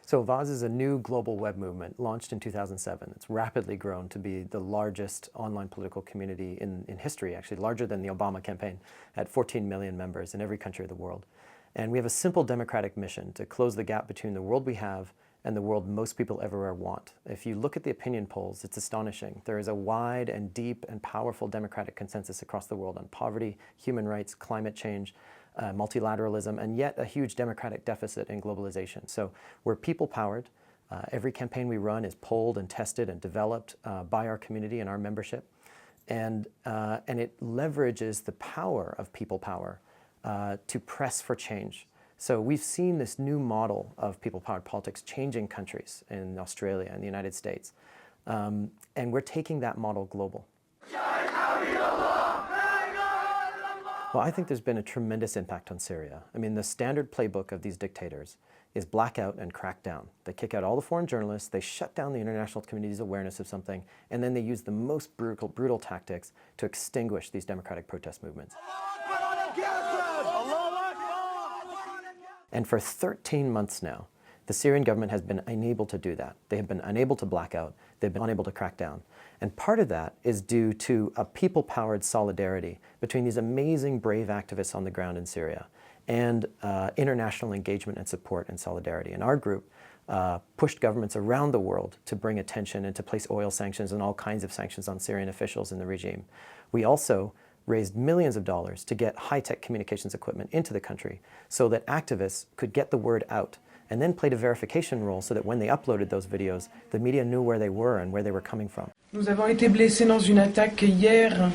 So Avaaz is a new global web movement launched in 2007. It's rapidly grown to be the largest online political community in history, actually larger than the Obama campaign, at 14 million members in every country of the world. And we have a simple democratic mission to close the gap between the world we have and the world most people everywhere want. If you look at the opinion polls, it's astonishing. There is a wide and deep and powerful democratic consensus across the world on poverty, human rights, climate change, multilateralism, and yet a huge democratic deficit in globalization. So we're people-powered. Every campaign we run is polled and tested and developed by our community and our membership. And it leverages the power of people power to press for change. So we've seen this new model of people-powered politics changing countries in Australia and the United States. And we're taking that model global. Well, I think there's been a tremendous impact on Syria. I mean, the standard playbook of these dictators is black out and crack down. They kick out all the foreign journalists, they shut down the international community's awareness of something, and then they use the most brutal tactics to extinguish these democratic protest movements. And for 13 months now, the Syrian government has been unable to do that. They have been unable to black out. They've been unable to crack down. And part of that is due to a people-powered solidarity between these amazing, brave activists on the ground in Syria and international engagement and support and solidarity. And our group pushed governments around the world to bring attention and to place oil sanctions and all kinds of sanctions on Syrian officials in the regime. We also raised millions of dollars to get high-tech communications equipment into the country so that activists could get the word out, and then played a verification role so that when they uploaded those videos, the media knew where they were and where they were coming from. Nous avons été blessés dans une attaque hier,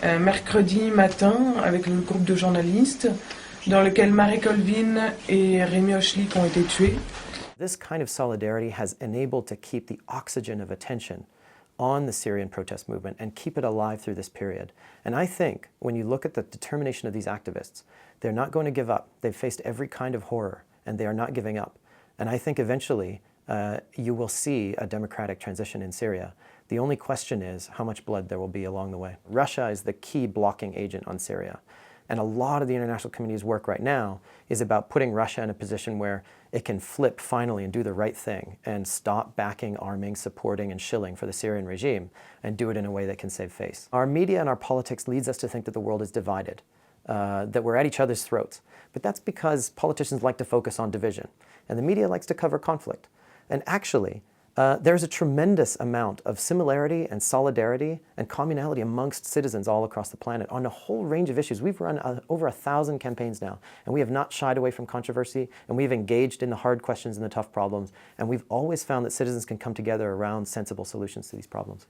mercredi matin, avec le groupe de journalistes, dans lequel Marie Colvin et Rémi Hochlik ont été tués. This kind of solidarity has enabled to keep the oxygen of attention on the Syrian protest movement and keep it alive through this period. And I think when you look at the determination of these activists, they're not going to give up. They've faced every kind of horror, and they are not giving up. And I think eventually you will see a democratic transition in Syria. The only question is how much blood there will be along the way. Russia is the key blocking agent on Syria. And a lot of the international community's work right now is about putting Russia in a position where it can flip finally and do the right thing and stop backing, arming, supporting, and shilling for the Syrian regime and do it in a way that can save face. Our media and our politics leads us to think that the world is divided, that we're at each other's throats. But that's because politicians like to focus on division, and the media likes to cover conflict. And actually, there's a tremendous amount of similarity and solidarity and communality amongst citizens all across the planet on a whole range of issues. We've run over 1,000 campaigns now, and we have not shied away from controversy, and we've engaged in the hard questions and the tough problems, and we've always found that citizens can come together around sensible solutions to these problems.